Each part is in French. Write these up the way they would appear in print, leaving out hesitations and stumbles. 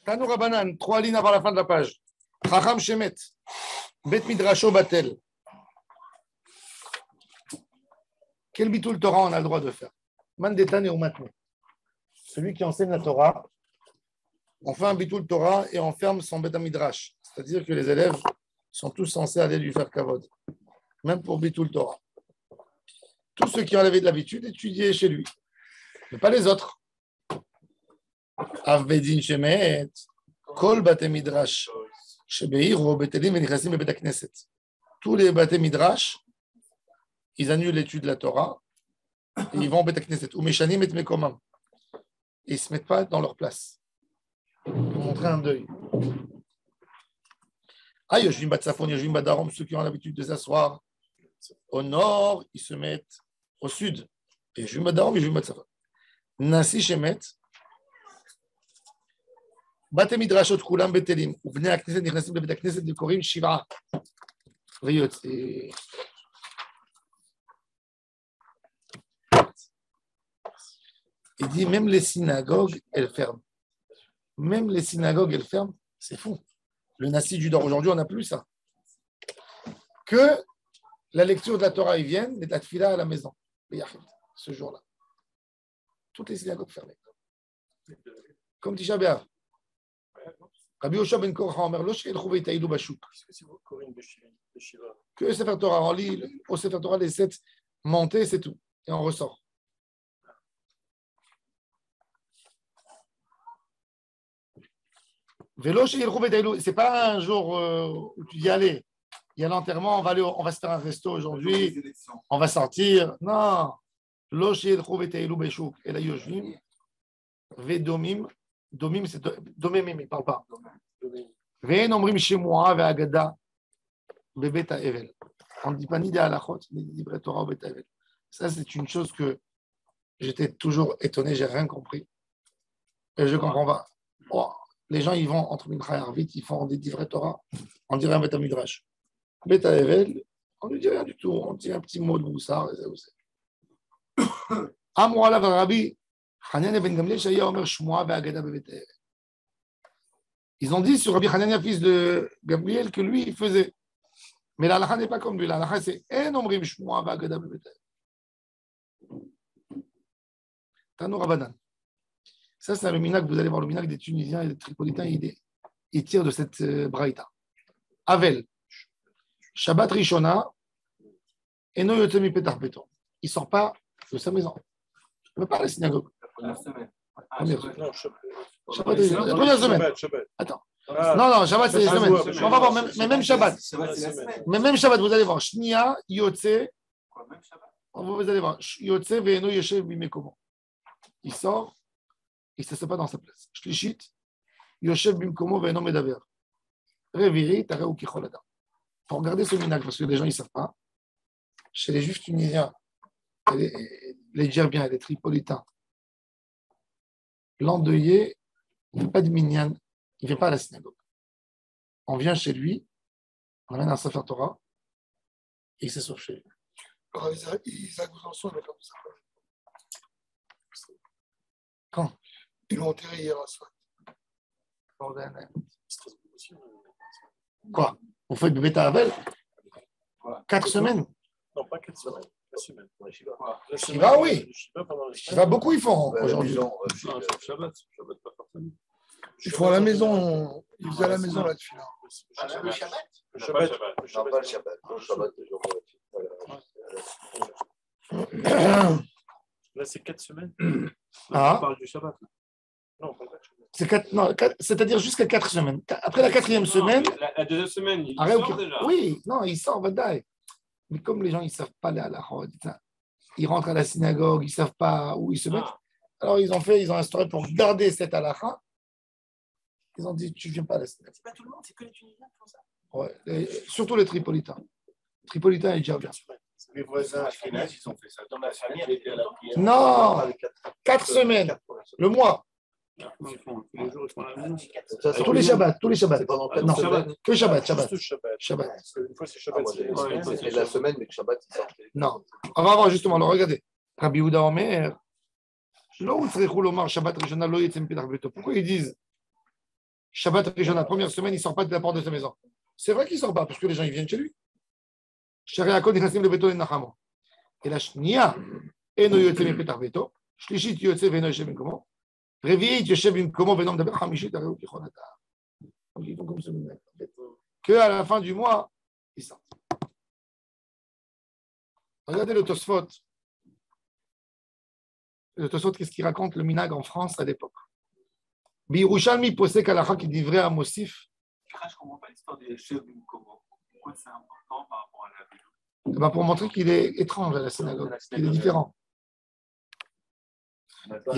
Tanou Rabanan, 3 lignes avant la fin de la page. Chacham Shemet, Bet Midrasho Batel. Quel bitul Torah on a le droit de faire? Mandetan et Umatne. Celui qui enseigne la Torah, on fait un bitul Torah et on ferme son Bet Midrash. C'est-à-dire que les élèves sont tous censés aller lui faire kavod. Même pour bitul Torah. Tous ceux qui ont de l'habitude d'étudier chez lui. Mais pas les autres. Avvedin Shemet, Kol Bate Midrash, Shebeir ou Betelim et Nichasim et Bet Knesset. Tous les Bate Midrash, ils annulent l'étude de la Torah et ils vont au Bet Knesset. Ou Meshanim et Mekomam. Et ils ne se mettent pas dans leur place. Pour montrer un deuil. Ah, Yoshvim Bat Safon, Yoshvim Bat Darom, ceux qui ont l'habitude de s'asseoir au nord, ils se mettent au sud. Et Yoshvim Bat Darom, Yoshvim Bat Safon. Nasi Shemet, Bate Midrashot Kulam Betelim, ou Bnei Knesset, Nichnasim Bet Knesset, de Korim Shiva. Il dit même les synagogues, elles ferment. Même les synagogues, elles ferment. C'est fou. Le Nasi du Dor, aujourd'hui, on n'a plus ça. Que la lecture de la Torah, ils viennent, mais de la Tfila à la maison. Ce jour-là. Toutes les synagogues fermées. Comme Tisha B'Av. Rabbi Yoshua ben Korcha Omer, lo she'el chuvei ta'ilu bashuk. Que Sefer Torah, on lit au Sefer Torah les 7 montées, c'est tout. Et on ressort. Vélo she'el chuvei ta'ilu, c'est pas un jour où tu dis allez, il y a l'enterrement, on va se faire un resto aujourd'hui, on va sortir. Non. Lo she'el chuvei ta'ilu bashuk. Et la yoshvim, vedomim. Domim, c'est domim, il ne parle pas. Ve'en omrim shemoa ve'agada bebet ha'evel. On ne dit pas ni des halachot, ni des divrei Torah au bet ha'evel. Ça, c'est une chose que j'étais toujours étonné, j'ai rien compris. Et je ne comprends pas. Oh, les gens, ils vont entre Mincha et Arvit, ils font des divrei Torah, on dirait un bet ha'midrash. Bet ha'evel, on ne dit rien du tout, on dit un petit mot de Moussar, et c'est Amou alav Rabbi. Ils ont dit sur Rabbi Hanania, fils de Gabriel, que lui, il faisait. Mais la halakha n'est pas comme lui. La halakha, c'est En omrim shmoa ve'agada bebetev. Tanou Rabanan. Ça, c'est le minag, vous allez voir le minag des Tunisiens et des Tripolitains, ils tirent de cette braïta. Avel. Shabbat Rishona. Eno yotemi petar peto. Il ne sort pas de sa maison. Il ne peut pas à la synagogue. Première semaine. Shabbat, la première semaine. Attends. Non, Shabbat, c'est les semaines. On va voir, mais même Shabbat. Mais même Shabbat, vous allez voir. Shnia, Yotze. Vous allez voir. Yotze, Ve'eno, Yeshev, Bimekomo. Il sort, il ne se met pas dans sa place. Shlishit, Yoshev, Bimekomo, Ve'eno, Medaber. Reviri, Tareu, Kicholada. Il faut regarder ce minag parce que les gens, ils ne savent pas. Chez les juifs tunisiens, les Djerbiens et les Tripolitains, l'endeuillé, il ne fait pas de minyan, il ne vient pas à la synagogue. On vient chez lui, on amène un Sefer Torah, et il s'essouffle chez lui. Isaac Besançon, il a perdu sa femme. Quand? Ils l'ont enterré hier à soir. Quoi? Vous faites bébé Avel 4 semaines? Non, pas 4 semaines. La semaine. Shiva, oui. Shiva, beaucoup ils font aujourd'hui. Shabbat, pas forcément. Ils font à la maison, ils faisaient à la maison là-dessus. Le Shabbat. Le Shabbat. Non, pas le Shabbat. Le Shabbat, là, c'est 4 semaines. Ah. On parle du Shabbat. Non, pas de Shabbat. C'est-à-dire jusqu'à 4 semaines. Après la 4e semaine. La deuxième semaine, il sort déjà. Oui, non, il sort, Vadaï. Mais comme les gens, ils ne savent pas aller à la Chod, ils rentrent à la synagogue, ils ne savent pas où ils se mettent. Alors, ils ont instauré pour garder cette halakha. Ils ont dit, tu ne viens pas à la synagogue. C'est pas tout le monde, c'est que les Tunisiens qui font ça. Ouais, surtout les Tripolitains. Tripolitains et Djerbiens. Les voisins ashkénazes, ils ont fait ça. Dans la famille, elle était à la prière. Non, 4 semaines, le mois. Ils font tous les jours, ils font la maison. Tous les Shabbats. Non, Shabbat. que Shabbat. Shabbat. Une fois, c'est Shabbat. C'est la semaine, mais que Shabbat, il sort. Non, on va voir justement. Alors, regardez. Rabbi Yehuda Omer, pourquoi ils disent Shabbat Rishon, la première semaine, il ne sort pas de la porte de sa maison. C'est vrai qu'il ne sort pas, parce que les gens ils viennent chez lui. Et la Shnia, Eno Yotze Mepetar Beto, Shlishit Yotze Veno Yoshev Bimkomo, Revi'it Yoshev Bimkomo Veno Medaber Hamishit Areu Kichonata. Donc ils font comme ce minag. Qu'à la fin du mois, ils sortent. Regardez le Tosfot. Le Tosfot, qu'est-ce qu'il raconte le minag en France à l'époque? Birushalmi posek halakha qui dit vrai à Mosif. Je ne comprends pas l'histoire des chefs Bimkomo. Pourquoi c'est important par rapport à la vie? Pour montrer qu'il est étrange à la synagogue, qu'il est différent. Il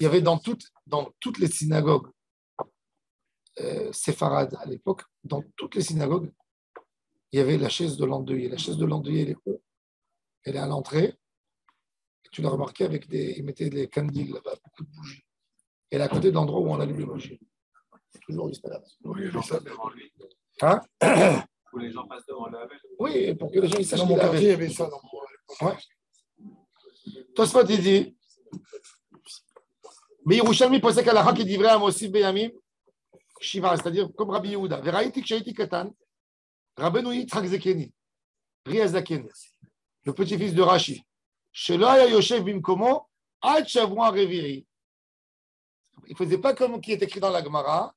y avait dans toutes les synagogues séfarades à l'époque, dans toutes les synagogues, il y avait la chaise de l'endeuillé. La chaise de l'endeuillé, elle est haut. Elle est à l'entrée. Tu l'as remarqué avec ils mettaient des candiles là-bas, beaucoup de bougies. Elle est à côté de l'endroit où on allume les bougies. Toujours juste là. Oui, je sais. Hein? Où les gens passent devant la veille. Oui, pour que les gens ils sachent Dans qu'il mon avait. quartier, il y avait ça. Ouais. Tosfot, il dit Birushalmi posek halakha qui dit vrai à Mosif Beyamim Shiva, c'est-à-dire comme Rabbi Yehuda. Veraïti kshaïti katan, Rabbeinu Yitzhak Zekeni, Riazaken, le petit-fils de Rashi. Shelo haya yoshev bimkomo ad shavua revi'i. Il ne faisait pas comme qui est écrit dans la Gemara,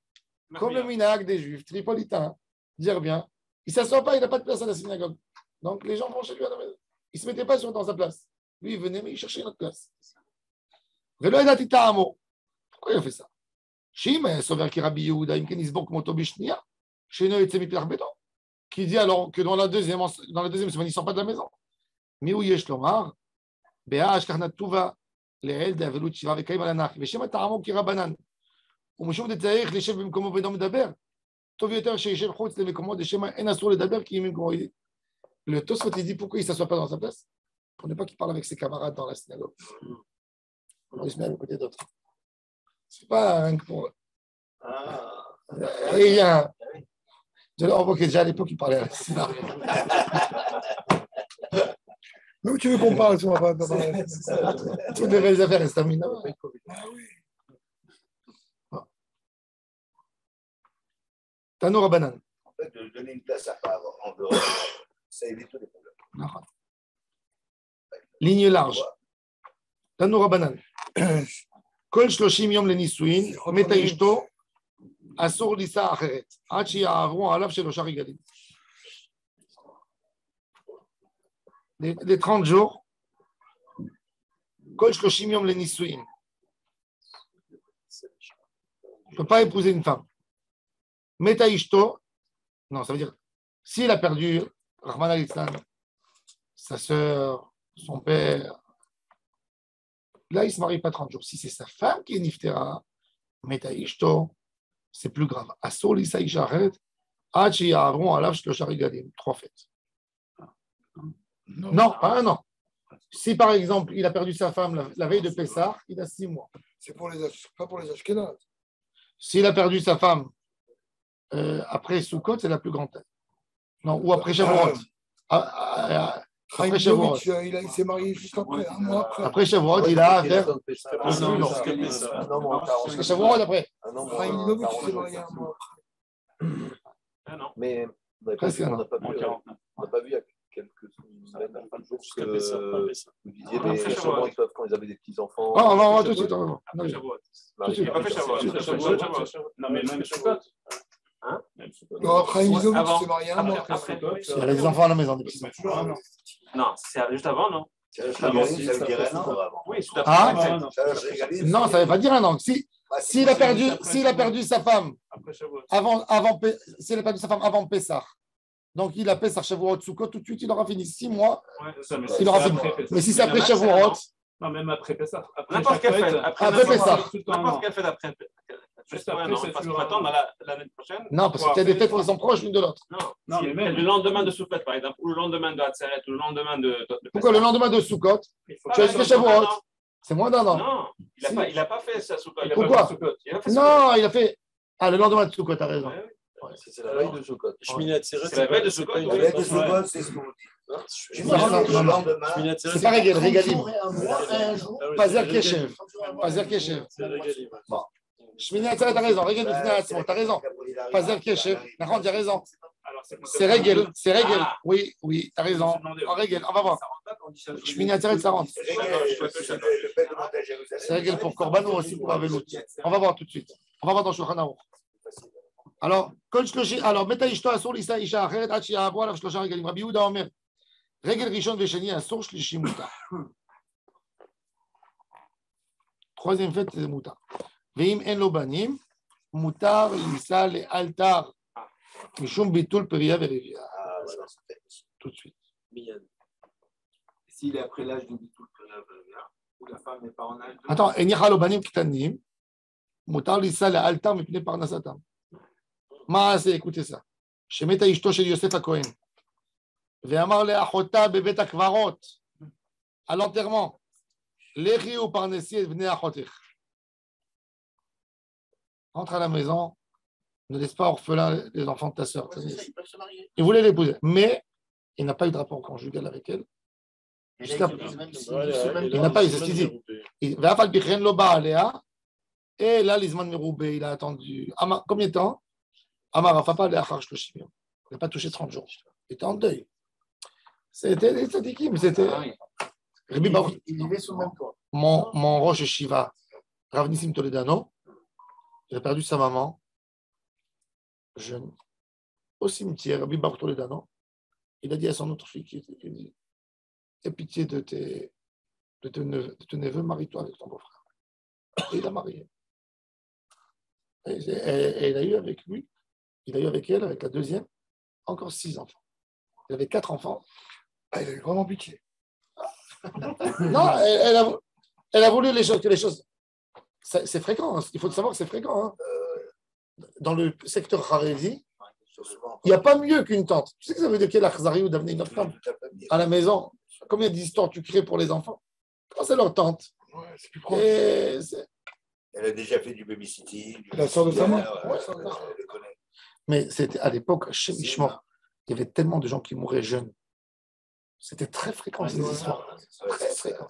comme le minag des Juifs tripolitains. Dire bien, il ne s'assoit pas, il n'a pas de place à la synagogue. Donc les gens vont chez lui à la maison. Il ne se mettait pas dans sa place. Lui, il venait, mais il cherchait une autre place. Velo edati ta'amo. Pourquoi il a fait ça? Shim, Sover qui Rabbi Yehuda, Imken Isbok Moto Bishnia, Sheno Etzemi Pierre Béton, qui dit alors que dans la deuxième semaine, il ne sort pas de la maison. Miou Yesh Lomar, Bea Ashkarnat Tuva, Leel de Avelut Shiva Vekaim Alanach, Veshem Ta'amo qui Rabanan, Umishum de Tzaïch, les chefs Bimkomo Vedom Daber, Tov Yoter chez Chef Chutz, les Mekomo, des Shema Enasur le Daber qui Mimkomo. Le Tosfot, il dit pourquoi il ne s'assoit pas dans sa place? Pour ne pas qu'il parle avec ses camarades dans la synagogue. Il se met à côté d'autres. C'est pas un pour. Et il y a. On voit que déjà à l'époque, il parlait à la synagogue. Mais où tu veux qu'on parle, tu vas pas. Toutes les belles affaires, elles se terminent. Ah oui. Tano Rabanan. En fait, de donner une place à part en dehors, ça évite tous les problèmes. Ligne large. Tano Rabanan. Kol 30 yom lenisuin, meta ishto, asur lisa acheret. Ad shi'avru alav shelosha regalim. Les 30 jours, Kol 30 yom lenisuin. Tu ne peux pas épouser une femme. Meta ishto, non, ça veut dire, s'il a perdu Rahman al-Islam, sa sœur, son père, là, il ne se marie pas 30 jours. Si c'est sa femme qui est niftera, Meta ishto, c'est plus grave. Asur lisa isharet, ad shi'avru alav shlosha regalim. 3 fêtes. Non, pas un an. Si par exemple, il a perdu sa femme la veille de Pessah, il a 6 mois. C'est pas pour les Ashkénazes. S'il a perdu sa femme après Sukkot, c'est la plus grande taille. Non, ou après Shavuot. Après Shavuot. Il s'est marié juste après, un mois après. Après Shavuot, il a à faire. Non, Parce que Shavuot après. Raïmovic s'est marié un mois après. Mais on n'a pas vu il y a quelques semaines, que vous disiez, mais sûrement, ils peuvent, quand ils avaient des petits-enfants. Ah, on va tout de suite. Après Shavuot. Il n'a pas fait Shavuot. Non, mais même Sukkot. Non, Raïmovic s'est marié un mois après. Il y a des enfants à la maison, des petits-enfants. Non, c'est juste avant, non? Ça veut dire un an avant. Oui, tout à fait. Non, ça ne veut pas dire un an. S'il a perdu sa femme s'il a perdu sa femme avant Pessah, donc il a Pessah, Shavuot, Sukkot, tout de suite il aura fini 6 mois. Il aura fini. Mais si c'est après Shavuot, non, même après Pessah. N'importe quelle fête. Après Pessah. N'importe quelle fête après. Juste après, non, parce qu'il faut attendre l'année prochaine. Non, parce qu'il y a des fêtes qui sont proches l'une de l'autre. Non, mais même le lendemain de Sukkot, par exemple, ou le lendemain de Hatzeret, ou le lendemain de. Pourquoi le lendemain de Sukkot, tu as fait Shavuot? C'est moins d'un an. Non, il n'a pas fait ça Sukkot. Pourquoi? Non, il a fait. Ah, le lendemain de Sukkot, tu as raison. C'est la veille de Sukkot. C'est la veille de Sukkot. La veille de Sukkot, c'est ce qu'on dit. C'est pas Regalim. Pas Zer Keshev. Shmini Atzeret, t'as raison. Régel Bifnei Atzmo, t'as raison. Pas Zev Keshev. Nahon, t'as raison. C'est Régel, c'est Régel. Oui, oui, t'as raison. En Régel, on va voir. Shmini Atzeret, ça rentre. C'est Régel pour Korban ou aussi pour Avelout. On va voir tout de suite. On va voir dans Shulchan Aruch. Alors, Meta Ishto Asur Lisa Isha Acheret Ad Shi'avu Alav Shlosha Regelim. Rabbi Yehuda Omer, Regel Rishon Vesheni Asur Shlishi Mutar. Troisième fête, c'est Mutar. Veim En Lo Banim, Mutar Lisa Le Altar. Mishum Bitul Peria Verivia. Tout de suite. S'il est après l'âge de Bitul Peria Verivia, ou la femme n'est pas en âge de. Attends, Enicha Lo Banim Ktanim, Mutar Lisa Le Altar Mipnei Parnasatam. Maase, écoutez ça. Shemeta Ishto Shel Yosef HaKohen. Ve'amar le'achota bebet hakvarot. À l'enterrement. Lechi ou parnesi et vnei achotech. Rentre à la maison. Ne laisse pas orphelin les enfants de ta sœur. Il voulait l'épouser. Mais il n'a pas eu de rapport conjugal avec elle. Il n'a pas eu, c'est ce qu'il dit. Et là, l'Isman Meroubé, il a attendu. Combien de temps? Amar Rafapa, il n'a pas touché 30 jours. Il était en deuil. C'était des tzadikim, mais c'était. Il vivait sous le même toit. Mon Rosh Shiva, Rav Nissim Toledano, il a perdu sa maman, jeune, au cimetière, Rabbi Baruch Toledano. Il a dit à son autre fille, il dit, aie pitié de tes neveux, marie-toi avec ton beau-frère. Et il a marié. Et il a eu avec lui, il a eu avec elle, avec la deuxième, encore 6 enfants. Il avait 4 enfants. Ah, il a eu vraiment pitié. Non, elle a voulu que les choses. C'est fréquent, hein. Il faut savoir que c'est fréquent. Hein. Dans le secteur Haredi, il n'y a pas mieux qu'une tante. Tu sais que ça veut dire qu'il y a l'achzari ou d'amener une autre femme à la maison. Combien d'histoires tu crées pour les enfants? Quand c'est leur tante. Ouais, c'est plus proche. Elle a déjà fait du babysitting. La sœur de sa mère. Ouais, elle le connaît. Mais c'était à l'époque, chez Mishmor, il y avait tellement de gens qui mouraient jeunes. C'était très fréquent ces histoires. Très fréquent.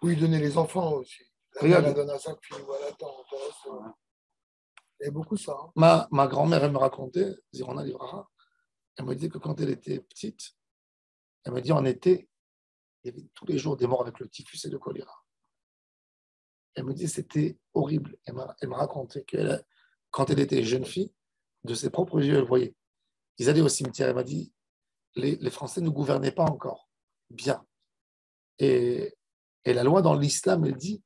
Oui, il donnait les enfants aussi. Regarde. Elle donne à sa fille, voilà, attends, il y a beaucoup ça. Hein. Ma grand-mère, elle me racontait, Zirona Livraha, elle me disait que quand elle était petite, elle me dit en été, il y avait tous les jours des morts avec le typhus et le choléra. Elle me dit c'était horrible. Elle me racontait que quand elle était jeune fille, de ses propres yeux, elle voyait. Ils allaient au cimetière. Elle m'a dit les Français ne gouvernaient pas encore bien. Et la loi dans l'islam, elle dit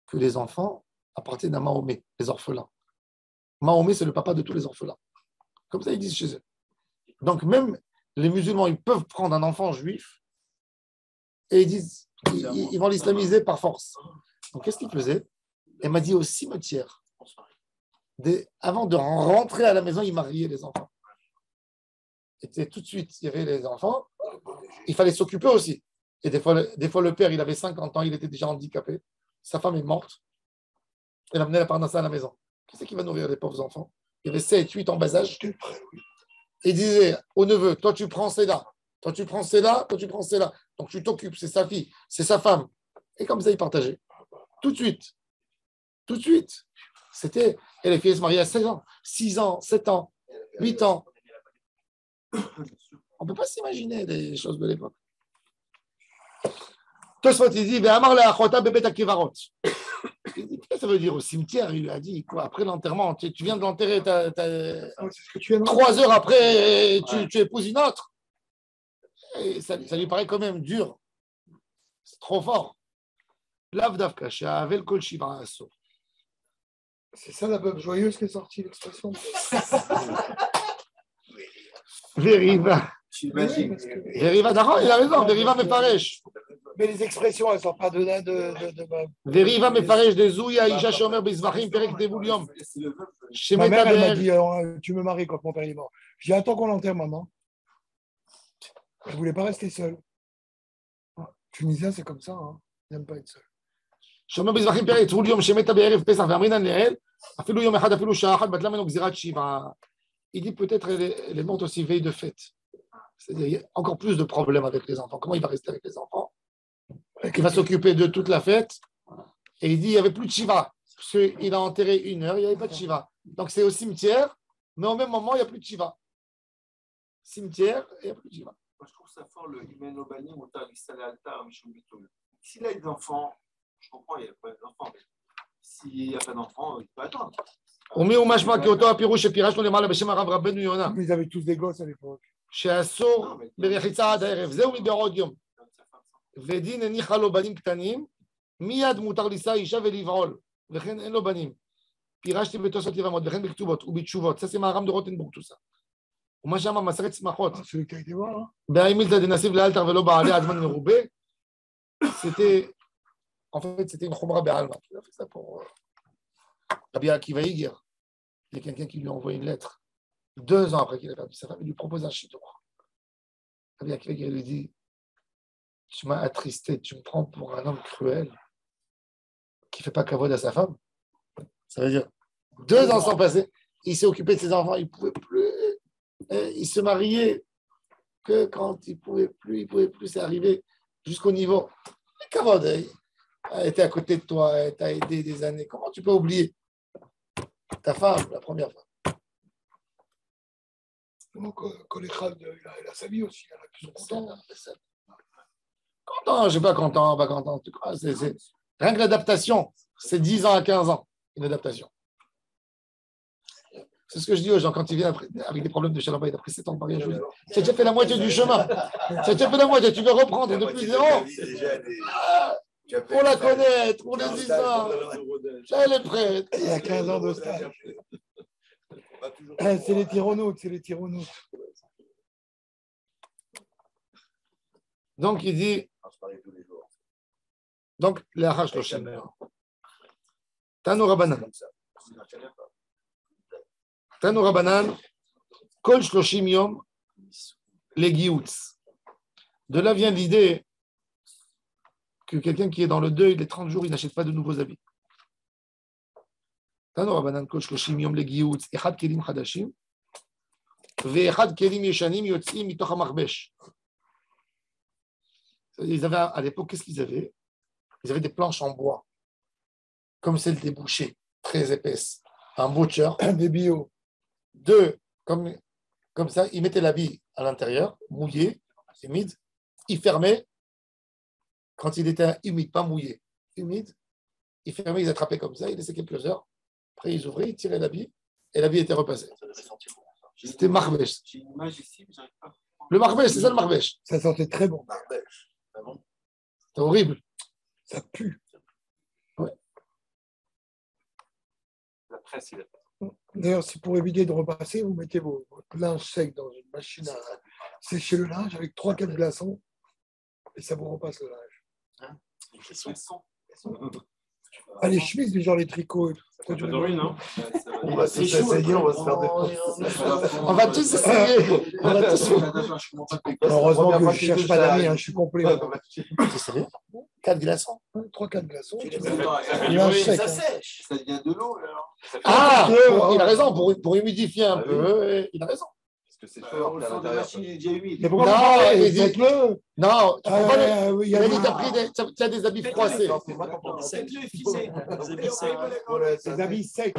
que les enfants appartiennent à Mahomet, les orphelins. Mahomet, c'est le papa de tous les orphelins. Comme ça, ils disent chez eux. Donc, même les musulmans, ils peuvent prendre un enfant juif et ils disent, ils vont l'islamiser par force. Donc, qu'est-ce qu'ils faisaient? Elle m'a dit au cimetière, avant de rentrer à la maison, ils mariaient les enfants. Et tout de suite, il y avait les enfants. Il fallait s'occuper aussi. Et des fois, le père, il avait 50 ans, il était déjà handicapé. Sa femme est morte. Elle amenait la parnassa à la maison. Qui c'est qui va nourrir les pauvres enfants? Il y avait 7, 8 en bas âge. Et il disait au neveu, toi tu prends celle-là, toi tu prends celle-là, toi tu prends celle-là. Donc tu t'occupes, c'est sa fille, c'est sa femme. Et comme ça, il partageait. Tout de suite. Tout de suite. C'était. Et les filles se mariaient à 16 ans, 6 ans, 7 ans, 8 ans. On ne peut pas s'imaginer des choses de l'époque. Tosfot, il dit, Ve'amar le'achota bebet hakivarot. Il dit, qu'est-ce que ça veut dire au cimetière? Il lui a dit, quoi, après l'enterrement, tu viens de l'enterrer, 3 heures après, tu épouses une autre. Et ça lui paraît quand même dur. C'est trop fort. Lav davka, she'avel kol shiva aso. C'est ça la veuve joyeuse qui est sortie, l'expression. Veriva. Veriva, d'accord, il a raison. Veriva me paresh. Mais les expressions, elles ne sont pas de là de Veriva me paresh de Zouya, Isha Shomer, Bizvachim, Perek Devulium. Ma mère, elle m'a dit, tu me maries quand mon père est mort. J'ai dit, attends qu'on l'enterre, maman. Elle ne voulait pas rester seule. Tunisien, c'est comme ça. Hein. Il n'aime pas être seul. Shomer, Bizvachim, Perek Devulium, Shemeta Be'erev Pesach, Ve'amrinan Le'el, Afilu Yom Echad, Afilu Shah Achad, Batla Meno Gzirat Shiva. Il dit peut-être elle est morte aussi veille de fête. C'est-à-dire, il y a encore plus de problèmes avec les enfants. Comment il va rester avec les enfants? Il va s'occuper de toute la fête Et il dit, il n'y avait plus de Shiva. Parce qu'il a enterré 1 heure, il n'y avait pas de Shiva. Donc c'est au cimetière, mais au même moment, il n'y a plus de Shiva. Cimetière, et il n'y a plus de Shiva. Moi, je trouve ça fort le Imeno Banim ou Tarissal Altar, Mishum Bitoul. S'il a des enfants, je comprends, il n'y a pas d'enfants, mais s'il n'y a pas d'enfants, il peut attendre. Mais Ils avaient tous des gosses à l'époque. שאסור ברחיצה עד הערב, זהו מבעוד יום. ודין הניחה לו בנים קטנים, מיד מותר לישא אישה ולבעול, וכן אין לו בנים. פירשתי בתוספות יבמות, וכן בכתובות ובתשובות. Ça c'est מהר"ם de רוטנבורג tout ça. ומה שאמר מסכת שמחות, בהאימילתא דנסיב לאלתר ולא בעלי הזמן מרובה, c'était, en fait, c'était une khumra בעלמא. Il a fait ça pour Rabbi Akiva Iger. Il y a quelqu'un qui lui a envoyé une lettre. 2 ans après qu'il a perdu sa femme, il lui propose un chidor. Rabbi Akiva Iger lui dit, tu m'as attristé, tu me prends pour un homme cruel qui ne fait pas kavod à sa femme. Ça veut dire, 2 ans sont passés, il s'est occupé de ses enfants, il ne pouvait plus. Il se mariait que quand il ne pouvait plus, c'est arrivé jusqu'au niveau. Kavod, elle était à côté de toi, elle t'a aidé des années. Comment tu peux oublier ta femme, la première femme? Donc, Koléchad, il a sa vie aussi, il y en a qui sont contents. Content, je ne suis pas content, pas content. C'est rien que l'adaptation, c'est 10 ans à 15 ans, une adaptation. C'est ce que je dis aux gens quand ils viennent après, avec des problèmes de shalom bayit après 7 ans de mariage. Tu as déjà fait la moitié du chemin. Tu as déjà fait la moitié, tu veux reprendre depuis 0. Pour la connaître, pour les histoires. Elle est prête. Il y a 15 ans de stage. C'est les tyronautes, c'est les tyronautes. Donc il dit, donc les Achash Loshim. Tanu Rabbanan. Tanu Rabbanan, Kol Shloshim Yom, les Gioutz. De là vient l'idée que quelqu'un qui est dans le deuil, les 30 jours, il n'achète pas de nouveaux habits. Tanu Rabbanan, Kol Shloshim Yom, les Gioutz, Echad Kelim Chadashim, Ve'echad Kelim Yeshanim Yotzim Mitoch HaMachbesh. Ils avaient, à l'époque, qu'est-ce qu'ils avaient? Ils avaient des planches en bois, comme celles des bouchers, très épaisses. Un butcher, Des bio. 2, comme ça, ils mettaient l'habit à l'intérieur, mouillé, humide. Ils fermaient, quand il était humide, pas mouillé, humide. Ils fermaient, ils attrapaient comme ça, ils laissaient quelques heures. Après, ils ouvraient, ils tiraient l'habit, et l'habit était repassé. C'était Marbesh. J'ai une image ici, mais j'arrive pas. Le Marbesh, c'est ça le Marbesh. Ça sentait très bon. C'est horrible. Ça pue. Ouais. La presse, il a pas. D'ailleurs, c'est pour éviter de repasser, vous mettez votre linge sec dans une machine à sécher le linge avec 3-4 glaçons et ça vous repasse le linge. Ah, les chemises, genre les tricots et tout. Ça peut durer, non? On va tous essayer, on va se faire des On va tous essayer. On va tous. Heureusement que je ne cherche pas d'amis, je suis complet. C'est sérieux? 4 glaçons. 3-4 glaçons. Ça sèche. Ça devient de l'eau, alors. Ah, il a raison, pour humidifier un peu, il a raison. Parce que c'est chaud. Le fond de la machine est déjà humide. Mais pourquoi Non, vous parlez? il dit- Faites-le. Non, tu comprends pas. Il y Il a a des- dit tu as des habits froissés. Faites-le efficer. des habits secs.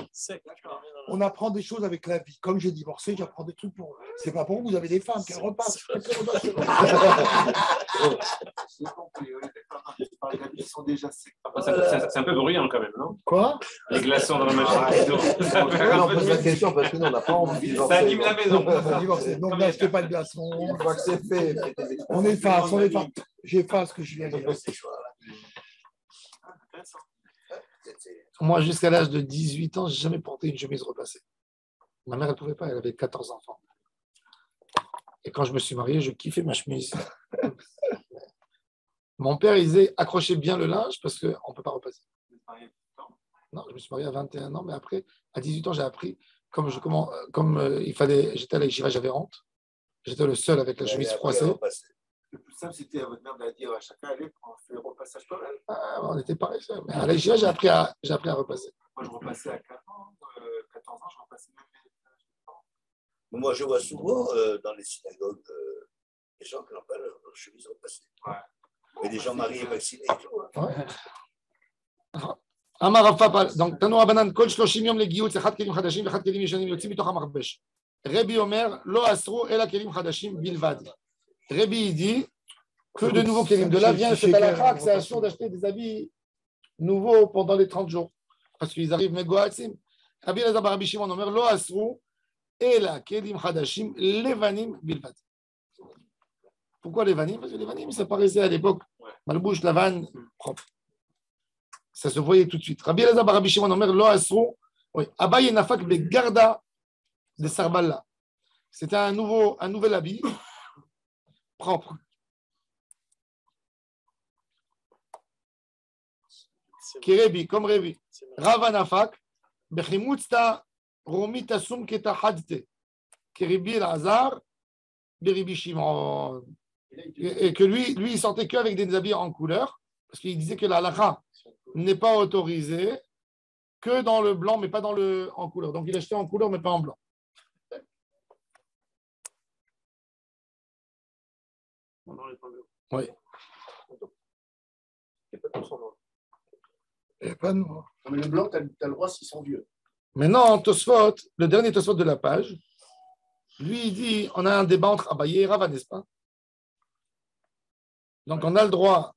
On apprend des choses avec la vie. Comme j'ai divorcé, j'apprends des trucs pour eux. C'est pas pour vous, vous avez des femmes, qu'elles repassent. J'ai compris, oui, d'accord. Les habits sont déjà secs. C'est un peu bruyant quand même, non? Quoi? Les glaçons dans la machine. On pose la question parce que nous, on n'a pas envie de Ça anime la maison. Divorcé. Donc n'achetez pas de glaçons. Une fois que c'est fait, On efface, on efface. J'efface ce que je viens de dire. Moi, jusqu'à l'âge de 18 ans, je n'ai jamais porté une chemise repassée. Ma mère, elle ne pouvait pas, elle avait 14 enfants. Et quand je me suis marié, je kiffais ma chemise. Mon père, il disait, accrochez bien le linge parce qu'on ne peut pas repasser. Non, je me suis marié à 21 ans, mais après, à 18 ans, j'ai appris, il fallait, j'étais à la yeshiva, j'avais honte. J'étais le seul avec la chemise froissée. Le plus simple, c'était à votre mère de dire à chacun, allez, on fait le repassage toi-même. On était pareil. Mais à la yeshiva, j'ai appris à repasser. Moi, je repassais à 14 ans, je repassais même les... Moi, je vois souvent dans les synagogues des gens qui n'ont pas leur chemise repassée. Ouais. Mais des gens mariés, vaccinés et tout. Ouais. Amar Rav Papa, donc Tanu Rabanan, Kol Shloshim Yom Legiyut, Echad Kelim Chadashim, Echad Kelim Yeshanim, Yotzim Mitoch HaMachbesh. Rabbi Omer, Lo Asru, Ela Kelim Chadashim, Bilvad. Rabbi, il dit que de nouveaux Kelim. De là vient cette halakha que c'est assuré d'acheter des habits nouveaux pendant les 30 jours. Parce qu'ils arrivent Megoatzim. Rabbi Elazar bar Rabbi Shimon Omer, Lo Asru, Ela Kelim Chadashim, Levanim, Bilvad. Pourquoi Levanim? Parce que Levanim, ça paraissait à l'époque, Malbouche, Lavan, propre. Ça se voyait tout de suite. Rabbi Elazar bar Rabbi Shimon Omer, Lo Asru, Abaye Nafak Begarda de Sarballa. C'était un nouvel habit propre. Kirebi, comme Rebi. Rava Nafak, Bechimutzta Romita Sumketa Hadte. Kirebi Elazar, Beribi Shimon. Et que lui, il sortait qu'avec des habits en couleur, parce qu'il disait que la halakha n'est pas autorisée que dans le blanc, mais pas en couleur. Donc il achetait en couleur, mais pas en blanc. Oui. Il n'y a pas de noir. Il n'y a pas de noir. Non, mais le blanc, tu as le droit s'ils sont vieux. Maintenant, Tosfot, le dernier Tosfot de la page, lui, il dit on a un débat entre Abaye et Rava, n'est-ce pas? Donc on a le droit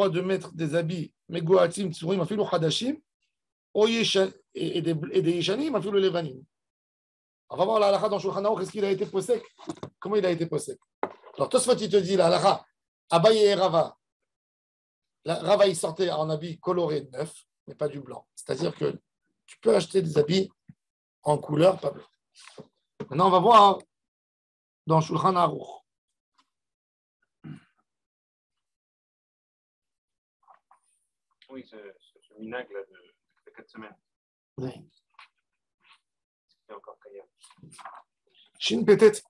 de mettre des habits Megoatim, Tsurim, Afilu Hadashim, et des Yeshanim, Afilu Levanim. On va voir la halakha dans Shulchan Aruch, est-ce qu'il a été posek? Comment il a été posek? Alors Tosfot, il te dit la halakha, Abaye et Rava. Rava, il sortait en habit coloré neuf, mais pas du blanc. C'est-à-dire que tu peux acheter des habits en couleur, pas blanc. Maintenant, on va voir dans Shulchan Aruch. Oui, ce minag là de 4 semaines. Oui. C'est encore Kayam. Shin peut-être,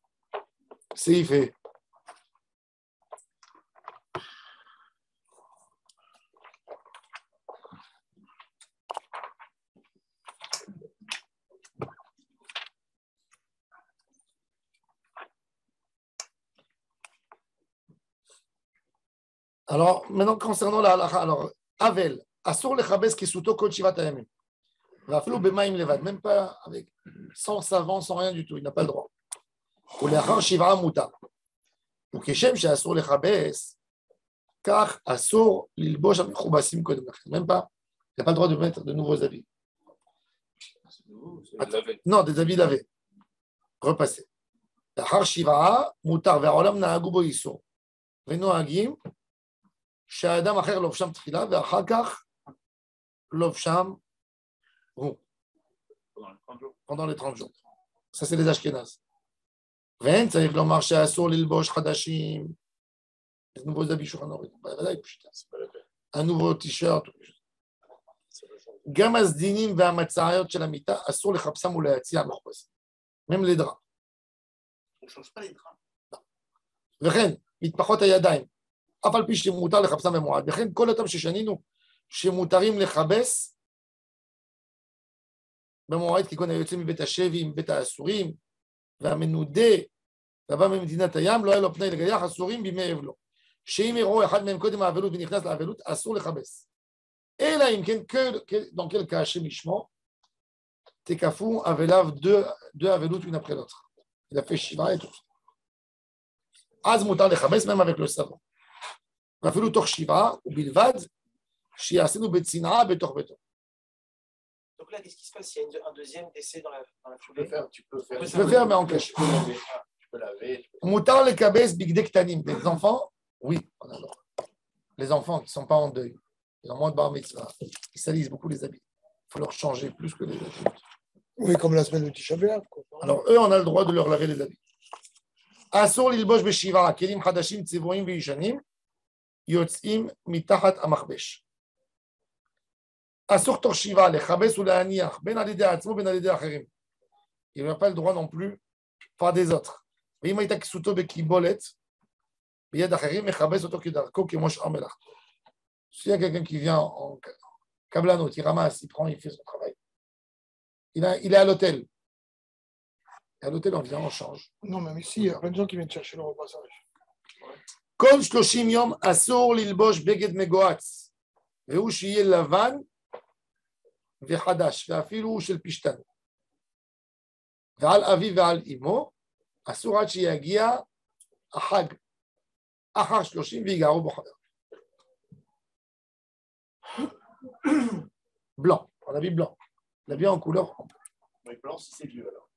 c'est fait. Alors, maintenant, concernant la halakha, alors, Avel, Asur le Chabes qui souto kol shivat hayamim. Raflou bemaim levad, même pas avec, sans savon, sans rien du tout, il n'a pas le droit. Ou l'achar shiva muta. Ou keshem chez Asur le Chabes, car Asur l'ilbosh amichubasim kodem lachem. Même pas, il n'a pas le droit de mettre de nouveaux habits. Non, des habits lavés. Repassés. L'achar shiva mutar ve'olam na'agu bo yisur. ונוהגים שהאדם אחר לובשם תחילה ואחר כך לובשם הוא pendant les 30 jours. Ça, c'est les Ashkénazes. ואין צריך לומר שאסור ללבוש חדשים, des nouveaux habits שולחן ערוך. un nouveau t-shirt. גם הסדינים והמצעיות של המיטה אסור לחפשם ולהציע מחפש. même les draps. On ne change pas les draps. וכן, מתפחות הידיים. אף על פי שמותר לחפשם במועד. וכן, כל אותם ששנינו שמותרים לכבס במועד, כגון היוצא מבית השבי, מבית האסורים, והמנודה, ובא ממדינת הים, לא היה לו פנאי לגייח אסורים בימי אבלו. שאם יראו אחד מהם קודם האבלות ונכנס לאבלות, אסור לכבס. אלא אם כן, dans quel cas, השם ישמו, תקפו אבליו deux אבלות une après l'autre. Il a fait shiva et tout. אז מותר לכבס même avec le savon. ואפילו תוך שבעה, ובלבד שיעשינו בצנעה בתוך ביתו. Donc là, qu'est-ce qui se passe s'il y a un deuxième décès dans la foulée? Tu peux faire, mais en cache. Tu peux laver. מותר לכבס בגדי קטנים. Les enfants, oui, on a le droit. Les enfants qui ne sont pas en deuil, ils ont moins de bar mitzvah, ils salissent beaucoup les habits. Il faut leur changer plus que les adultes. Oui, comme la semaine de Tisha B'Av. Alors eux, on a le droit de leur laver les habits. אסור ללבוש בשבעה כלים חדשים, צבועים וישנים, יוצאים מתחת המכבש. אסור תוך שבעה לכבס ולהניח, בין על ידי עצמו בין על ידי אחרים. Il n'a pas le droit non plus par des autres. ואם הייתה כסותו בקיבולת, ביד אחרים, מכבס אותו כדרכו כמו שאר מלאכתו. S'il y a quelqu'un qui vient en kablanot, il ramasse, il prend, il fait son travail. Il est à l'hôtel. À l'hôtel, on vient, on change. Non, mais ici, il y a plein de gens qui viennent chercher le repassage. כל 30 יום אסור ללבוש בגד מגואץ. והוא שיהיה לבן וחדש, ואפילו של פשתן. ועל אביו ועל אמו, אסור עד שיגיע החג, אחר 30 ויגערו בו חבר. Blanc, on a vu blanc. L'habit en couleur. Oui, blanc si c'est vieux alors.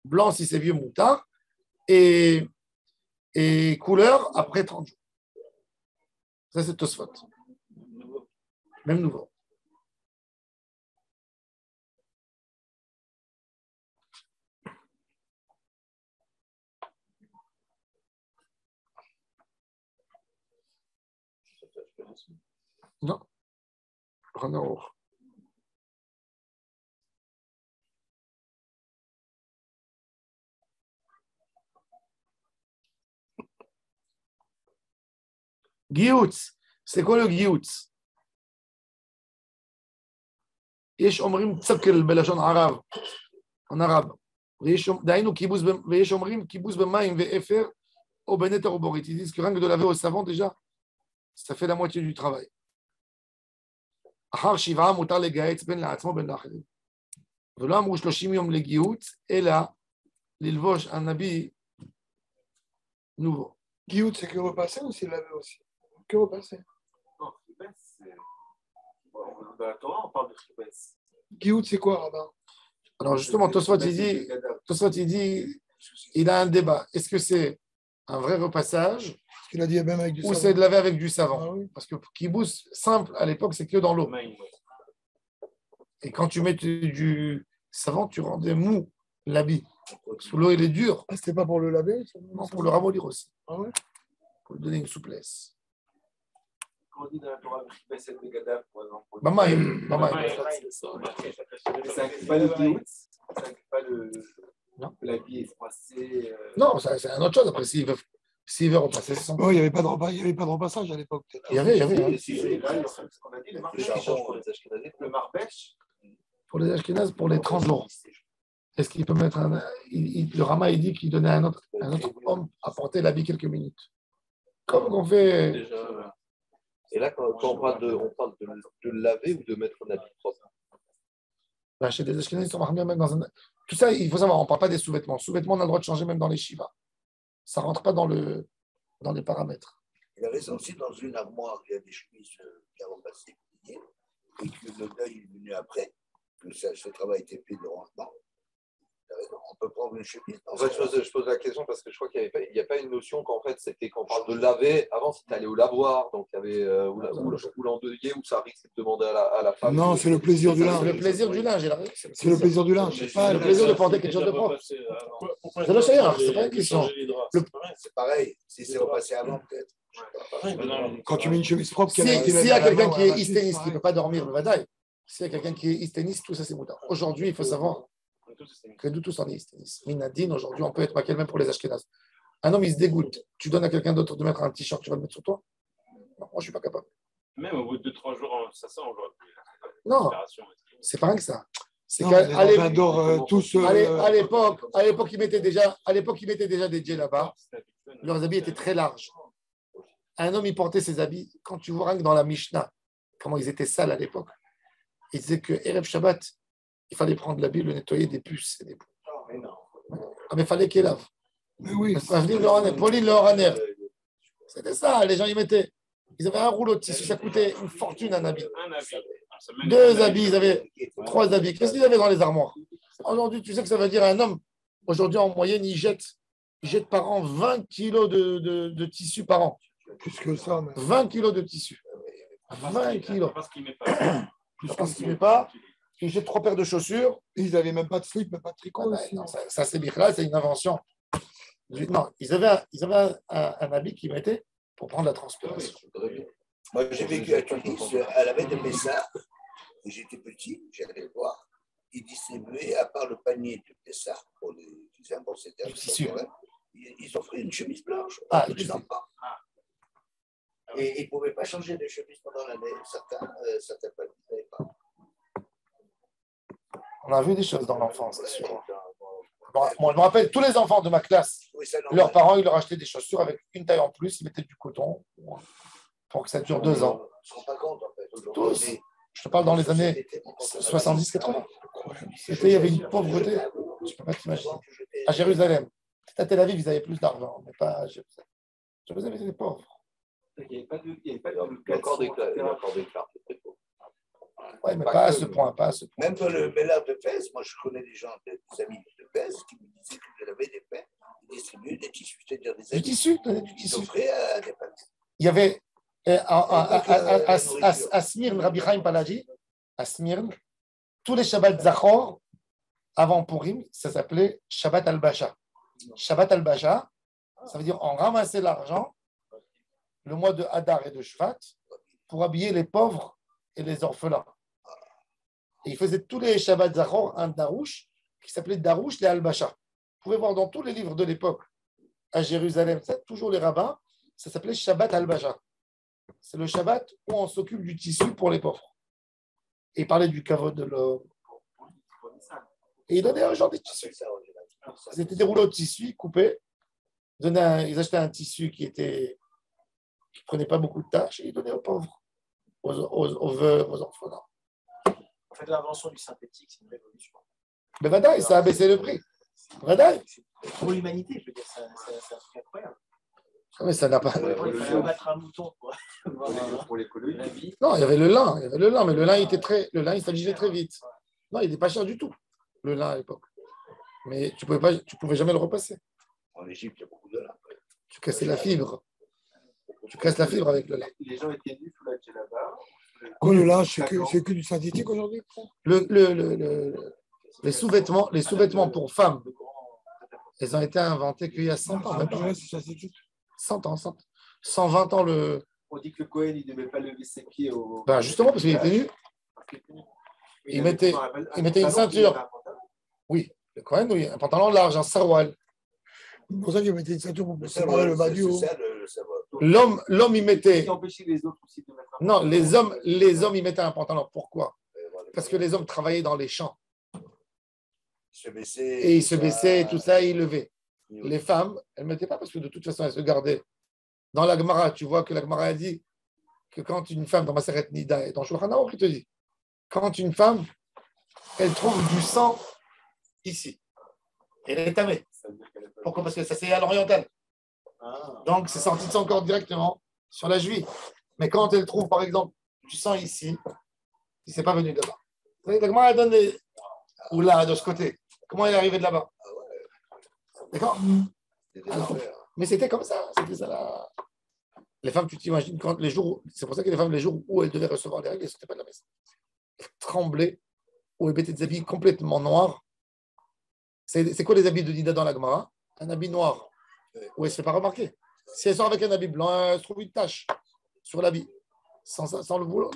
Blanc si c'est vieux moutard. Et couleur après 30 jours. Ça, c'est Tosfot. Même nouveau. Non. Rien à voir. Gioutz, c'est quoi le gioutz? יש אומרים צקל בלשון ערב, en arabe. דהיינו קיבוץ, ויש אומרים קיבוץ במים ואפר או בנטר או בורית. Ils disent que rien que de laver au savon déjà, ça fait la moitié du travail. אחר 7 מותר לגהץ בין לעצמו בין לאחרים. ולא אמרו 30 יום לגיהוץ, אלא ללבוש הנביא nouveau. Giout, c'est que repasser ou c'est laver aussi? Que repasser. Non, Chibès, c'est. Dans la Torah, on parle de Chibès. Giout, c'est quoi, rabbin? Alors justement, Tosfot, il dit, il a un débat. Est-ce que c'est un vrai repassage Parce qu'il a dit même avec du ou savon. c'est de laver avec du savon? Ah, oui. Parce que kibous simple, à l'époque, c'est que dans l'eau. Et quand tu mets du savon, tu rendais mou l'habit. Sous l'eau, il est dur. Ah, c'était pas pour le laver? Non, pour le ramollir aussi. Ah ouais? Pour lui donner une souplesse. Quand on dit dans la Torah, Chibès et Begadav, par exemple. Bamaïm. Ça inclut pas le Gioutz, ça inclut pas Non. l'habit espacé. Non, c'est une autre chose. Après, s'il veut repasser, c'est son. Oh, il n'y avait pas de repassage à l'époque, peut-être. Il y avait. Hein. Ce qu'on a dit, le Marbech. Le Marbech. Pour les Ashkénazes, pour les 30 jours. Est-ce qu'il peut mettre un. Le Rama, il dit qu'il donnait à un autre homme à porter l'habit quelques minutes. Comme on fait. Et là, quand on parle de laver ou de mettre un habit propre. Bah, chez les Ashkénazes, ils sont marqués même dans un. Tout ça, il faut savoir, on ne parle pas des sous-vêtements. Sous-vêtements, on a le droit de changer même dans les shivas. Ça ne rentre pas dans les paramètres. Il avait aussi dans une armoire, il y a des chemises bien repassées, et que le deuil est venu après, que ce travail était fait de rangement. On peut prendre une chemise. En fait, je pose la question parce que je crois qu'il n'y a pas une notion qu'en fait, c'était quand on parle de laver. Avant, c'était aller au lavoir, donc il y avait ou l'endeuillé, ou ça risque de demander à la femme. Non, c'est le plaisir du linge. C'est le plaisir du linge. C'est le plaisir du linge. C'est pas le plaisir de porter quelque chose de propre. C'est le chien, c'est pas une question. C'est pareil, si c'est repassé avant, peut-être. Quand tu mets une chemise propre, S'il y a quelqu'un qui est hysténiste, qui ne peut pas dormir le vadaï, s'il y a quelqu'un qui est hysténiste, tout ça c'est moutard. Aujourd'hui, il faut savoir que nous tous on est hysténistes. Minadine, aujourd'hui, on peut être maquillé même pour les Ashkénazes. Un homme, il se dégoûte. Tu donnes à quelqu'un d'autre de mettre un t-shirt, tu vas le mettre sur toi? Non, moi, je ne suis pas capable. Même au bout de 2-3 jours, ça sent aujourd'hui. Non, c'est pas rien que ça. C'est Non, qu'à les adorent tous. à l'époque, ils mettaient déjà des djellabas. Leurs habits étaient très larges. Un homme, il portait ses habits. Quand tu vois rien que dans la Mishnah, comment ils étaient sales à l'époque, il disait que Erev Shabbat, il fallait prendre l'habit, le nettoyer des puces et des poules. Ah, mais il fallait qu'il lave. Mais oui. Pauline le Horaner. C'était ça, les gens y mettaient. Ils avaient un rouleau de tissu, ça coûtait une fortune un habit. Deux habits, ils avaient 3 habits. Qu'est-ce qu'ils avaient dans les armoires? Aujourd'hui, tu sais que ça veut dire un homme, aujourd'hui en moyenne, il jette par an 20 kilos de tissu par an. Plus que ça. Mais... 20 kilos de tissu. 20 kilos. Parce qu'il ne met pas. Parce qu'il ne met pas. Il jette 3 paires de chaussures. Ils n'avaient même pas de slip, même pas de tricot. Non, ça c'est Bichla, c'est une invention. Non, ils avaient un habit qu'ils mettaient pour prendre la transpiration. Moi, j'ai vécu à Tunis, à la veille de Pessah, et j'étais petit, j'allais le voir. Ils distribuaient, à part le panier de Pessah, pour les ambassadeurs, ils offraient une chemise blanche pour les enfants. Et ils ne pouvaient pas changer de chemise pendant l'année. Certains familles n'avaient pas. On a vu des choses dans l'enfance, c'est sûr. Moi, je me rappelle, tous les enfants de ma classe, leurs parents, ils leur achetaient des chaussures avec une taille en plus, ils mettaient du coton pour que ça dure 2 ans. Ils ne se rendent pas compte, en fait. Tous. Je te parle dans les années 70-80. Il y avait une pauvreté. Tu ne peux pas t'imaginer. À Jérusalem. À Tel Aviv, ils avaient plus d'argent, mais pas à Jérusalem. Jérusalem était pauvre. Il n'y avait pas de L'accord des cartes, c'est très pauvre. Oui, mais pas à ce point. Même dans le Bellard de Fès, moi je connais des gens, des amis de Fès, qui me disaient qu'ils avaient des pains, ils distribuaient des tissus, c'est-à-dire des Du tissu, Ils offraient à des pains. Il y avait à Smyrne, Rabbi Chaim Palagi, à Smyrne, tous les Shabbat Zachor, avant Purim, ça s'appelait Shabbat al-Basha. Shabbat al-Basha, ça veut dire on ramassait l'argent le mois de Hadar et de Shvat pour habiller les pauvres et les orphelins. Et ils faisaient tous les Shabbat Zachor un darouche qui s'appelait Darouche les al-Basha. Vous pouvez voir dans tous les livres de l'époque à Jérusalem, toujours les rabbins, ça s'appelait Shabbat al-Basha. C'est le Shabbat où on s'occupe du tissu pour les pauvres. Et il parlait du kavod de l'homme. Et il donnait aux gens des tissus. C'était des rouleaux de tissu coupés. Ils achetaient un tissu qui ne prenait pas beaucoup de tâches et ils donnaient aux pauvres, aux veuves, aux orphelins. En fait, l'invention du synthétique, c'est une révolution. Mais Vadaï, ça a baissé le prix. Vadaï. Pour l'humanité, je veux dire, c'est un truc incroyable. Mais ça n'a pas. Il fallait abattre un mouton Pour l'écologie. Non, il y avait le lin, mais le lin, il s'agitait très vite. Non, il n'était pas cher du tout, le lin à l'époque. Mais tu pouvais jamais le repasser. En Égypte, il y a beaucoup de lin. Tu cassais la fibre. Tu casses la fibre avec le lin. Les gens étaient nus sous la djellaba. Quoi, le lin, c'est que du synthétique aujourd'hui? Les sous-vêtements pour femmes, ils ont été inventés qu'il y a 100 ans. Même pas. 100 ans, 120 ans. On dit que le Cohen, il ne devait pas lever ses pieds au. Ben justement, parce qu'il était nu. Il mettait une ceinture. Oui, le Cohen, oui, un pantalon large, un saroual. C'est pour ça qu'il mettait une ceinture pour séparer le bas du haut. L'homme, il mettait. Les autres aussi de mettre non, les hommes, ils mettaient un pantalon. Pourquoi? Parce que les hommes travaillaient dans les champs. Et ils se baissaient, tout ça, et ils levaient. Les femmes, elles ne mettaient pas parce que de toute façon, elles se gardaient. Dans la Gemara, tu vois que la Gemara a dit que quand une femme, dans Maseret Nida et dans Shulchan Aruch, il te dit, quand une femme, elle trouve du sang ici, elle est tamée. Pourquoi? Parce que ça c'est à l'oriental. Donc c'est sorti de son corps directement sur la juive. Mais quand elle trouve, par exemple, du sang ici, il ne s'est pas venu de là-bas. La Gemara donne des. Ou là, de ce côté. Comment elle est arrivée de là-bas? D'accord? Alors, mais c'était comme ça. C'était ça là. Les femmes, tu t'imagines, quand les jours. C'est pour ça que les femmes, les jours où elles devaient recevoir les règles, elles ne sortaient pas de la maison. Elles tremblaient, ou elles mettaient des habits complètement noirs. C'est quoi les habits de Nida dans la Gemara? Un habit noir, où elle ne se fait pas remarquer. Si elle sort avec un habit blanc, elle se trouve une tache sur l'habit, sans le vouloir.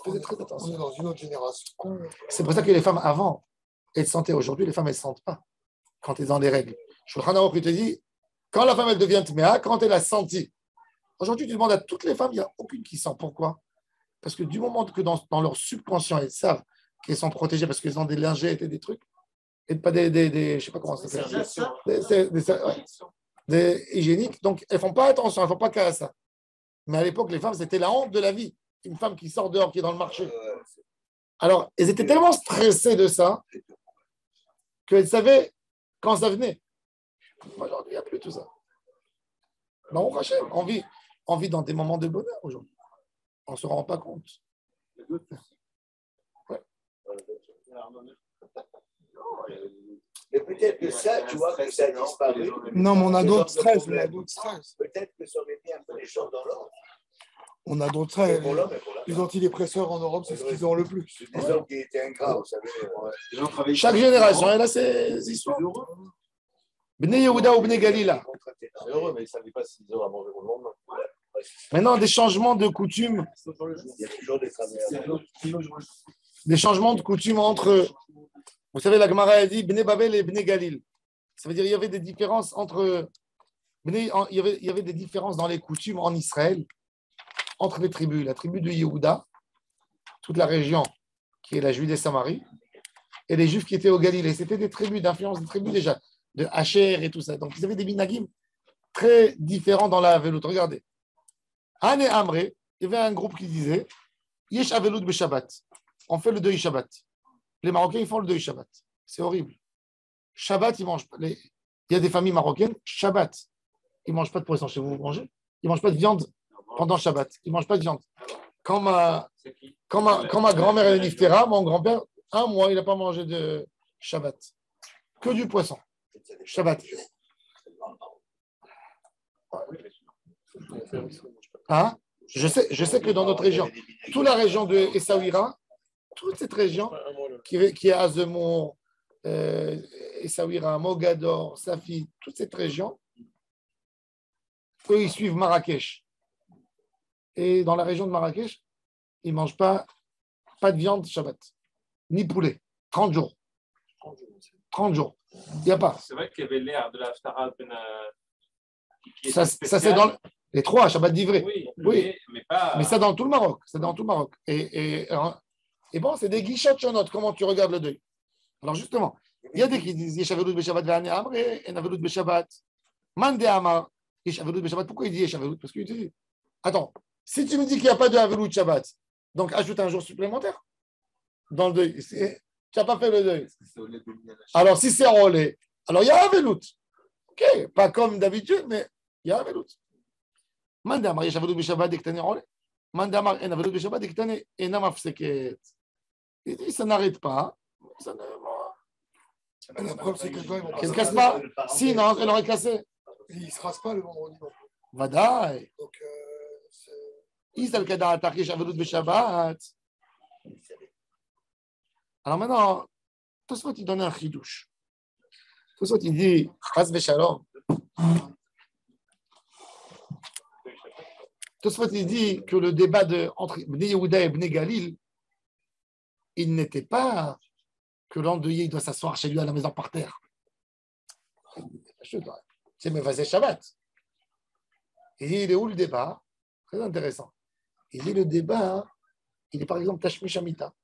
Faisait très attention. On est dans une autre génération. C'est pour ça que les femmes avant, elles sentaient. Aujourd'hui, les femmes, elles ne sentent pas quand elles ont les règles. Shulchan Aruch te dit, quand la femme, elle devient tméa, quand elle a senti. Aujourd'hui, tu demandes à toutes les femmes, il n'y a aucune qui sent. Pourquoi? Parce que du moment que dans leur subconscient, elles savent qu'elles sont protégées parce qu'elles ont des lingettes et des trucs, et pas des je ne sais pas comment ça s'appelle, des hygiéniques. Donc, elles ne font pas attention, elles ne font pas cas à ça. Mais à l'époque, les femmes, c'était la honte de la vie. Une femme qui sort dehors, qui est dans le marché. Alors, elles étaient tellement stressées de ça qu'elles savaient quand ça venait. Aujourd'hui, il n'y a plus tout ça. Non, on vit dans des moments de bonheur aujourd'hui. On ne se rend pas compte. Ouais. Mais peut-être que ça, tu vois, que ça a disparu. Non, mais on a d'autres stress. Peut-être que ça aurait mis un peu les choses dans l'ordre. On a d'autres stress. Les antidépresseurs en Europe, c'est ce qu'ils ont le plus. Des hommes qui étaient ingrats, vous savez. Chaque génération, elle a ses histoires. Bnei Yehuda ou Bnei Galila. C'est heureux, mais ils ne savaient pas s'ils auraient mangé pour le lendemain. Maintenant, des changements de coutumes. Il y a toujours des travers. Des changements de coutumes entre. Vous savez, la Gemara a dit Bnei Babel et Bnei Galil. Ça veut dire qu'il y avait des différences entre. Il y avait des différences dans les coutumes en Israël entre les tribus. La tribu de Yehuda, toute la région qui est la Judée Samarie, et les Juifs qui étaient au Galilée. C'était des tribus, d'influence des tribus déjà, de Hacher et tout ça. Donc, ils avaient des minagim très différents dans la veloute. Regardez. Han et Amré, il y avait un groupe qui disait Yesh avelut be Shabbat. On fait le deuil Shabbat. Les Marocains, ils font le deuil Shabbat. C'est horrible. Shabbat, ils mangent pas. Il y a des familles marocaines, Shabbat, ils ne mangent pas de poisson chez vous. Vous mangez? Ils ne mangent pas de viande pendant Shabbat. Ils ne mangent pas de viande. Quand ma grand-mère est niftera, mon grand-père, un mois, il n'a pas mangé de Shabbat. Que du poisson. Shabbat. Hein? Je sais que dans notre région, toute la région de Essaouira, toute cette région qui est Azemmour, Essaouira, Mogador, Safi, toute cette région, eux, ils suivent Marrakech. Et dans la région de Marrakech, ils ne mangent pas de viande Shabbat, ni poulet. 30 jours. 30 jours. Il n'y a pas. C'est vrai qu'il y avait l'air de la Stara. Ça c'est dans les trois, Shabbat d'Ivré. Oui. Mais ça dans tout le Maroc. C'est dans tout le Maroc. Et bon, c'est des guichets de comment tu regardes le deuil. Alors justement, il y a des qui disent Yeshavelut Beshabbat Ve'ane Amre, Enavelut Beshabbat. Mande Amar, Yeshavelut Beshabbat. Pourquoi il dit Yeshavelut? Parce qu'il dit attends, si tu me dis qu'il n'y a pas de Avelut Shabbat, donc ajoute un jour supplémentaire dans le deuil. Tu n'as pas fait le deuil. Alors si c'est enrôlé, alors il y a Avelut. Ok, pas comme d'habitude, mais il y a Avelut. Mande Amar, Yeshavelut Beshabbat dès que tu es enrôlé. Mande Amar, Enavelut Beshabbat dès que tu es Enamafseket. Il dit ça n'arrête pas. Ça ne... La preuve, c'est que toi, ils vont ne casse pas. Si, non, elle aurait cassé. Et ils ne se rasent pas le vendredi. Vadaï. Donc, alors maintenant, Tosfot il donne un chidouche. Tosfot il dit Chas v'shalom. Tosfot il dit que le débat entre Bnei Yehuda et Bnei Galil, il n'était pas que l'endeuillé doit s'asseoir chez lui à la maison par terre. C'est Mevazé Shabbat. Et il est où le débat? Très intéressant. Il est le débat, il est par exemple Tashmish Amita.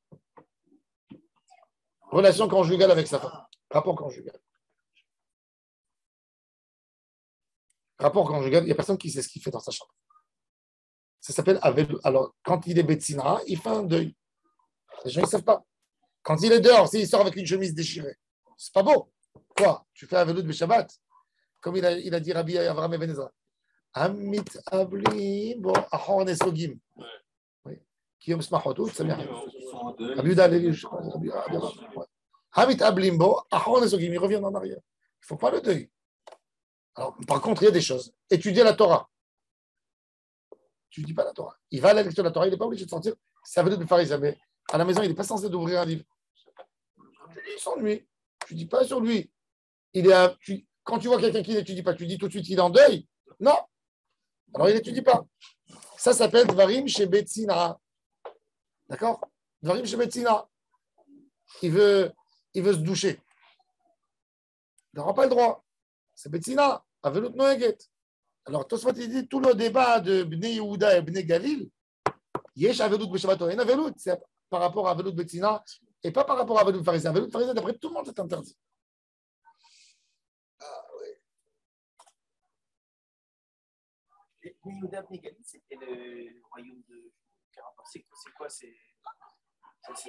Relation conjugale avec sa femme. Rapport conjugal. Rapport conjugal, il n'y a personne qui sait ce qu'il fait dans sa chambre. Ça s'appelle Avel. Alors, quand il est Betsina, il fait un deuil. Les gens ne savent pas. Quand il est dehors, s'il sort avec une chemise déchirée, c'est pas beau. Quoi? Tu fais Avelut de Shabbat? Comme il a dit Rabbi Avraham Ben Ezra. Amit ablim bo achor nesogim. Qui aime smachotout, c'est bien. Amit ablim bo achor nesogim. Il revient en arrière. Il ne faut pas le deuil. Alors, par contre, il y a des choses. Étudier la Torah. Tu ne dis pas la Torah. Il va à la lecture de la Torah, il n'est pas obligé de sortir. C'est Avelut de Pharisa, mais à la maison, il n'est pas censé d'ouvrir un livre. Sans lui. Tu ne dis pas sur lui. Quand tu vois quelqu'un qui n'étudie pas, tu dis tout de suite il est en deuil. Non. Alors il n'étudie pas. Ça s'appelle Dvarim chez Betsina. D'accord? Dvarim chez Betsina. Il veut se doucher. Il n'aura pas le droit. C'est Betsina. Avelut Noeget. Alors Tosfot il dit tout le débat de Bnei Yehuda et Bnei Galil. Yesh Avelut Beshabbat. Il y a Avelut. C'est par rapport à Avelut Betsina et pas par rapport à Avelut Pharisa. Avelut Pharisa, d'après tout le monde, c'est interdit. Yehuda Bnei Galil, c'était le royaume de Carapar. C'est quoi cette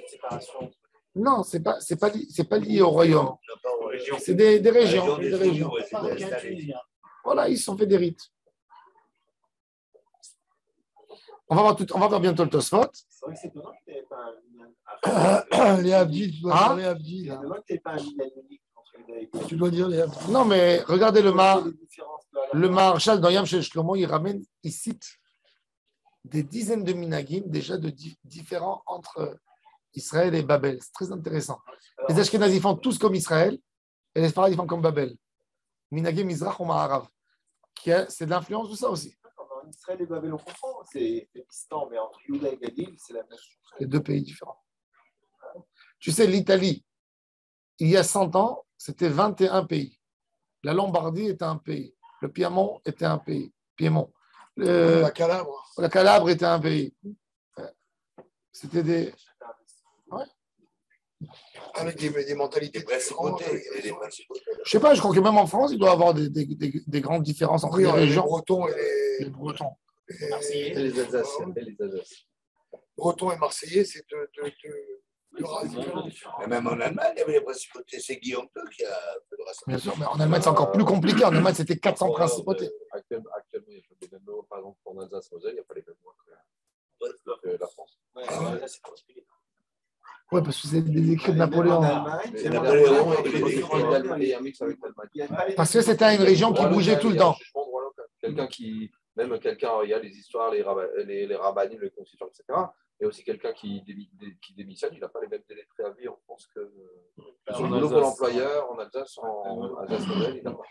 séparation? Non, c'est pas lié au royaume. C'est des régions. Voilà, ils se sont fait des rites. On va voir bientôt le Tosfot. C'est vrai que c'est étonnant que tu n'avais pas un les Abdis, tu dois dire les Abdis. C'est étonnant que tu n'avais pas un lien unique entre les deux. Tu dois dire les Abdis. Non, mais regardez le Maharshal dans Yam Shel Shlomo, il cite des dizaines de minagim déjà différents entre Israël et Babel. C'est très intéressant. Les Ashkenazis font tous comme Israël et les Sfarad font comme Babel. Minagim Mizrach ou Ma'arav. C'est de l'influence de ça aussi. En Israël et Babel, on comprend. C'est distant, mais entre Yehuda et Galil, c'est la même chose. Les deux pays différents. Tu sais, l'Italie, il y a 100 ans, c'était 21 pays. La Lombardie était un pays. Le Piémont était un pays. La Calabre était un pays. C'était des... Ouais. Avec des mentalités différentes. Je ne sais pas, je crois que même en France, il doit y avoir des grandes différences entre les régions. Les Bretons et les Bretons. Et les Alsaciens. Breton et Marseillais, c'est de race différente. Mais même en Allemagne, il y avait les principautés. C'est Guillaume II qui a fait le rassemblement. Bien sûr, mais en Allemagne, c'est encore plus compliqué. En Allemagne, c'était 400 principautés. Actuellement, il y a des mêmes lois, par exemple, en Alsace-Moselle, il n'y a pas les mêmes lois que la France. Ouais, là, c'est particulier. Oui, parce que c'est des écrits de Napoléon. Napoléon Et un mix avec l'Allemagne. Parce que c'était une région qui bougeait tout le temps. Quelqu'un qui, même quelqu'un, il y a les histoires, les rabbinim, les constituants, etc. Et aussi quelqu'un qui démissionne, il n'a pas les mêmes délais de préavis en France que sur le boulot pour l'employeur, en Alsace, en Alsace-Moselle, il n'a pas.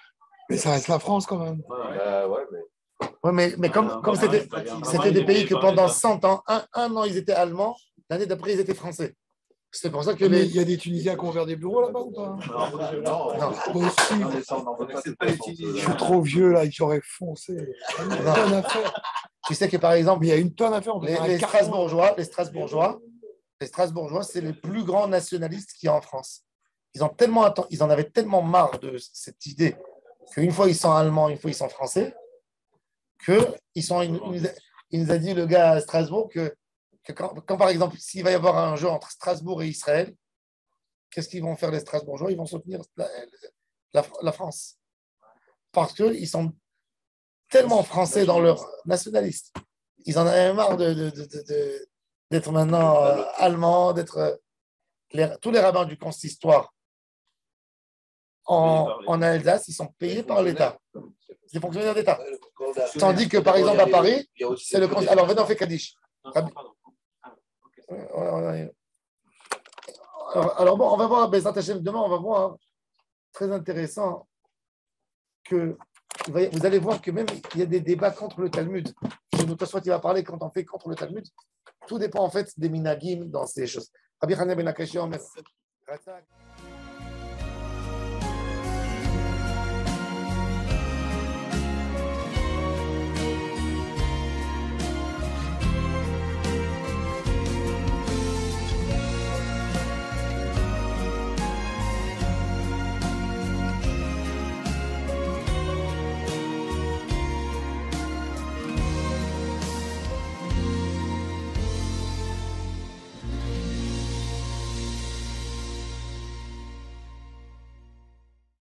Mais ça reste la France quand même. Ouais, mais. Oui, mais comme c'était des pays que pendant 100 ans, un an, ils étaient allemands, l'année d'après, ils étaient français. C'est pour ça que il y a des Tunisiens qui ont ouvert des bureaux là-bas ou pas? Non. Je suis trop vieux là, j'aurais foncé. Une tonne à faire. Tu sais que par exemple, il y a une tonne à faire. Les Strasbourgeois, c'est les plus grands nationalistes qu'il y a en France. Ils en avaient tellement marre de cette idée qu'une fois ils sont allemands, une fois ils sont français, il nous a dit le gars à Strasbourg que quand par exemple, s'il va y avoir un jeu entre Strasbourg et Israël, qu'est-ce qu'ils vont faire les Strasbourgeois? Ils vont soutenir la France. Parce qu'ils sont tellement français dans leur nationaliste. Ils en avaient marre d'être maintenant allemands, d'être tous les rabbins du consistoire en Alsace, ils sont payés par l'État. C'est des fonctionnaires d'État. Tandis que par exemple à Paris, c'est le conseil. Alors venez, on fait Kaddish. Alors bon, on va voir, Bezrat Hashem, demain, on va voir, très intéressant, que vous allez voir que même il y a des débats contre le Talmud. Je ne sais pas il va parler quand on fait contre le Talmud. Tout dépend en fait des minagim dans ces choses. Rabbi Haneh ben Akashi,